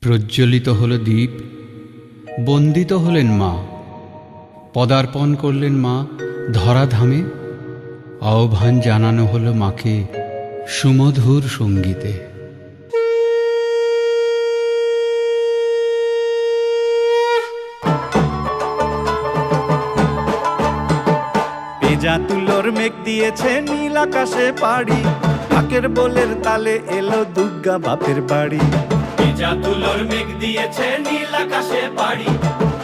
প্রজ্জ্বলিত হল দীপ, বন্দিত হলেন মা, পদার্পণ করলেন মা ধরাধামে। আহ্বান জানানো হল মাকে সুমধুর সঙ্গীতে। পেঁজা তুলোর মেঘ দিয়েছে নীল আকাশে পাড়ি, ঢাকের বোলের তালে এলো দুর্গা বাপের বাড়ি। পেঁজা তুলোর মেঘ দিয়েছে নীল আকাশে পাড়ি,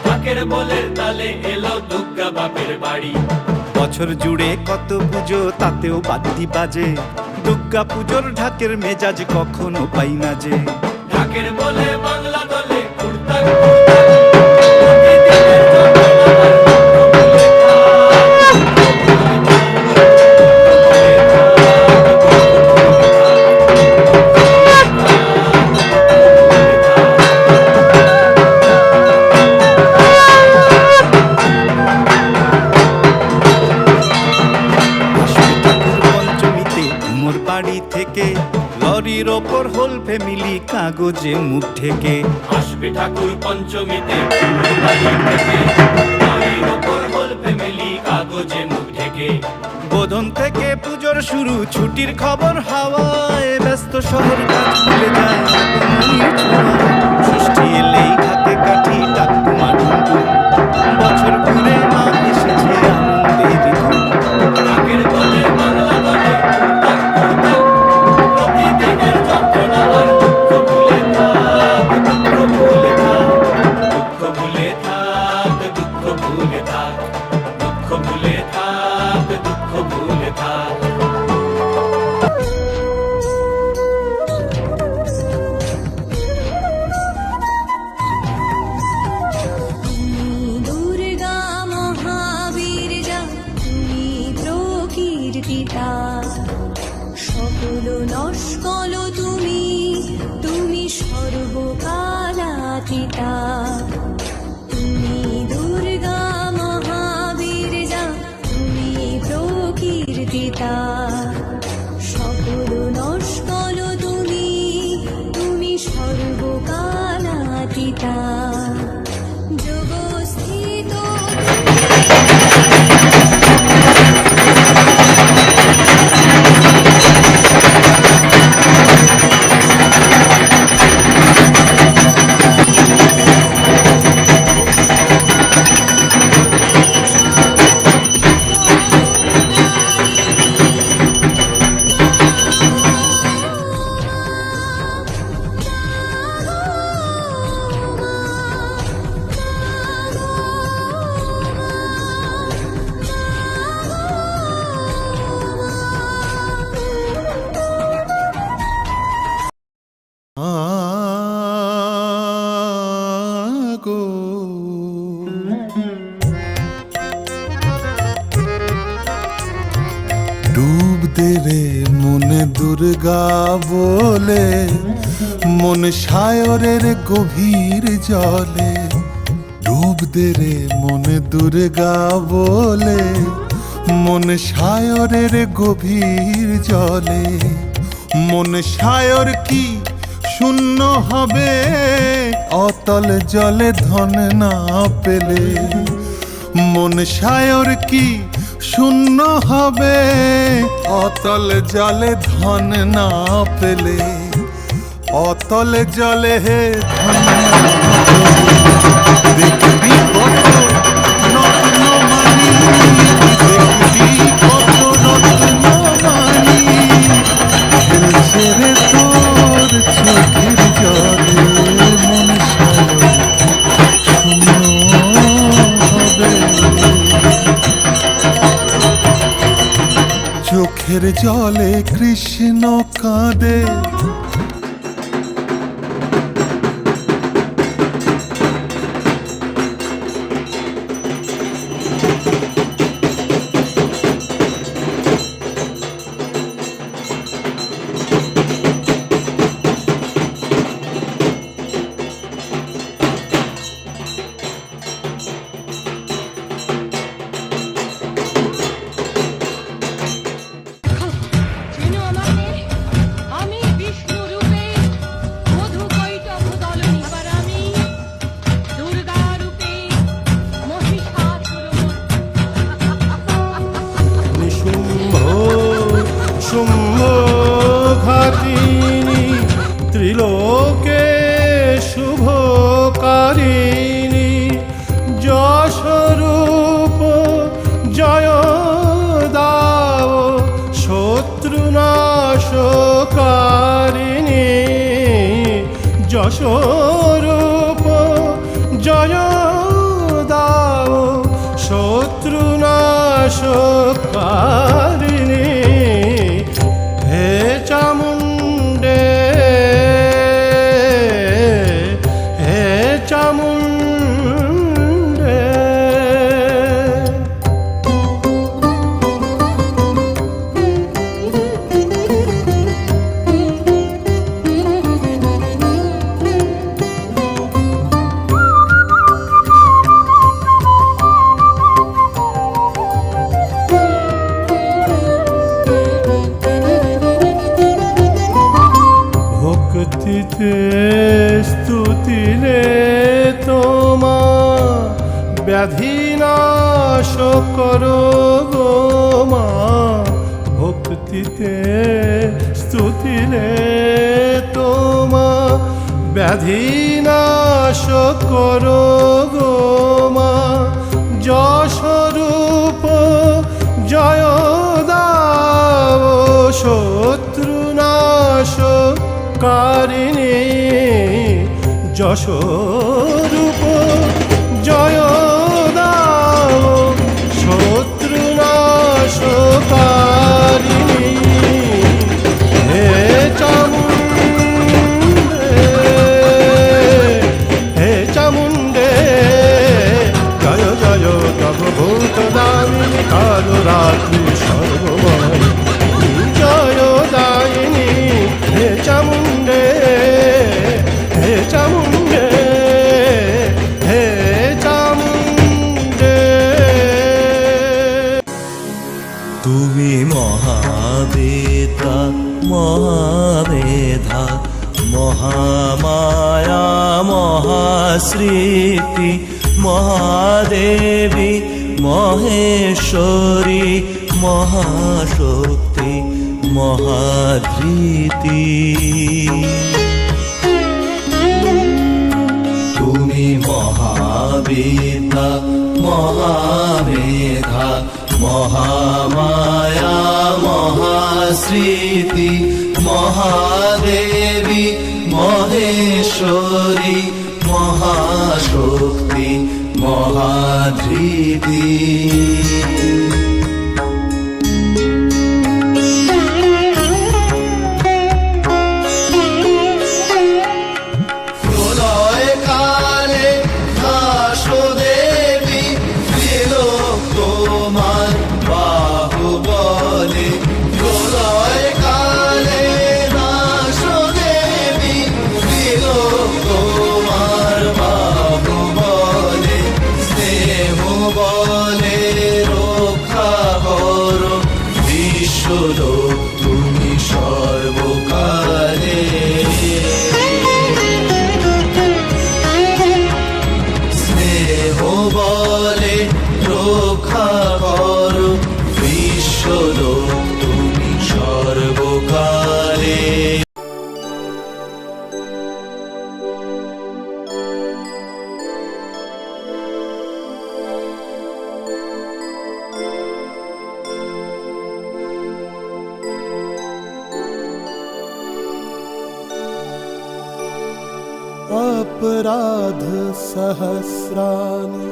ঢাকের বোলের তালে এলো দুর্গা বাপের বাড়ি। বছর জুড়ে কত পুজো তাতেও বাদ্যি বাজে, দুর্গা পুজোর ঢাকের মেজাজ কখনো পাই না যে। ঢাকের বলে বাংলা দলে কুর্তা বাড়ি থেকে লরির ওপর হোল ফ্যামিলি কাগজে মুখ ঢেকে আসবে ঠাকুর পঞ্চমীতে বাড়ি থেকে, বাড়ির ওপর হোল ফ্যামিলি কাগজে মুখ ঢেকে। বোধন থেকে পুজোর শুরু, ছুটির খবর হাওয়ায়, ব্যস্ত শহর কাজ ভুলে যায় আগমনীর ছোঁয়ায়। ষষ্ঠী এলেই হাতে কাঠি টাকুমা ঢুমঢুম, বছর ঘুরে মা এসেছে আনন্দের ধুম। ঢাকের বলে বাংলা দলে কুর্তা কুর্তা, প্রতিদিনের যন্ত্রণা আর দুঃখ ভুলে থাক, দুঃখ ভুলে থাক, দুঃখ ভুলে থাক, দুঃখ ভুলে থাক, দুঃখ ভুলে থাক, দুঃখ ভুলে থাক। দুর্গা মহাবীর যা তুমি প্রকীর্তিতা, সকল নস্কল তুমি, তুমি সর্বকালাতীতা। তুমি দুর্গা মহাবীর যা তুমি প্রকীর্তিতা, সকল নস্কল তুমি, তুমি সর্বকালাতীতা। জগস্থিত ডুব দে রে মনে দুর্গা বলে, মন সায়রের গভীর জলে। ডুব দে রে মনে দুর্গা বলে, মন সায়রের গভীর জলে। মন সায়র কি শূন্য হবে অতল জলে ধন না পেলে? মন সায়র কি শূন্য হবে অতল জলে ধন না পেলে? অতল জলে হে ধন না পেলে। দেখবি কত রত্ন মানি, দেখবি কত রত্ন মানি, খেলছে রে তোর চোখের জলে। মন সায়র শূন্য হবে, চোখের জলে কৃষ্ণ কাঁদে। চেনো আমাকে? আমি বিষ্ণু যশোরূপ জয় দাও শত্রুনাশকারিণী হে চামুণ্ডে হে চামুণ্ডে। ভক্তিতে স্তুতিলে তোমা ব্যাধি নাশ করো গো মা। ভক্তিতে স্তুতিলে তোমা ব্যাধি নাশ করো গো মা। যশোরূপ জয় দাও শত্রুনাশ কারিণী যশোরূপ জয় দাও শত্রুনাশকারিণী হে চামুণ্ডে হে চামুণ্ডে। জয় জয় তব ভূত দামিনী কালো রাত্রি সর্বময় জয় দায়িনী হে চামুণ্ডে হে চামুণ্ডে হে চামুণ্ডে। তুমি মহাবেতা মহামেধা মহামায়া মহাস্মৃতি মহাদেবী মহেশ্বরী মহাশক্তি মহাধৃতি। তুমি মহাবেতা মহামেধা মহামায়া মহাস্মৃতি মহাদেবী মহেশ্বরী মহাশক্তি মহাধৃতি। তুমি সর্বকালে স্নেহ বলে রক্ষা করো বিশ্বলোক তুমি সর্বকালে। अपराध सहस्राणि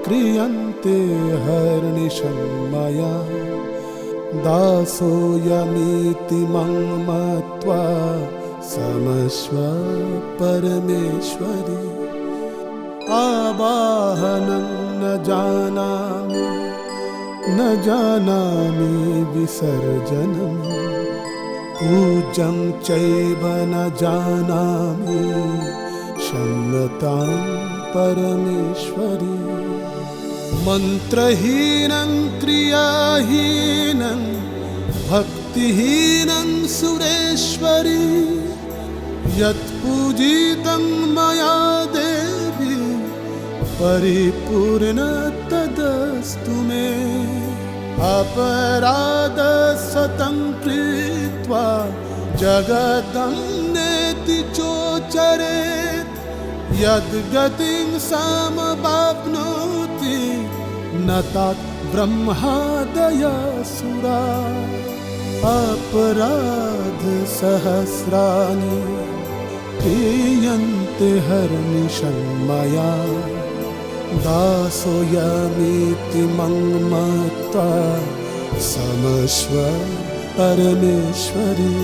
क्रियन्ते हर्निशं मया दासोऽयमिति मं मत्वा समस्व परमेश्वरी। आवाहनं न जानामि विसर्जनम् पूज्यं चैव न जानामि क्षम्यतां परमेश्वरी। मन्त्रहीनं क्रियाहीनं भक्तिहीनं सुरेश्वरी। यत्पूजितं मया देवी परिपूर्ण तदस्तु मे। अपराध सतं कृत्वा जगतं नेति चोचरेत्। यद्गतिं समवाप्नोति न तत् ब्रह्मादयसुरा। अपराध सहस्राणि क्रियन्ते हर्निशन्मया दासोऽयमीति मन्मत्वा समस्व परमेश्वरी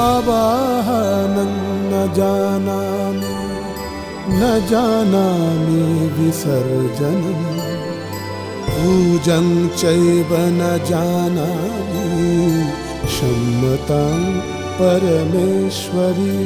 आवाहनं न जानामि विसर्जनं पूजं चैव न जानामि क्षम्यतां परमेश्वरी।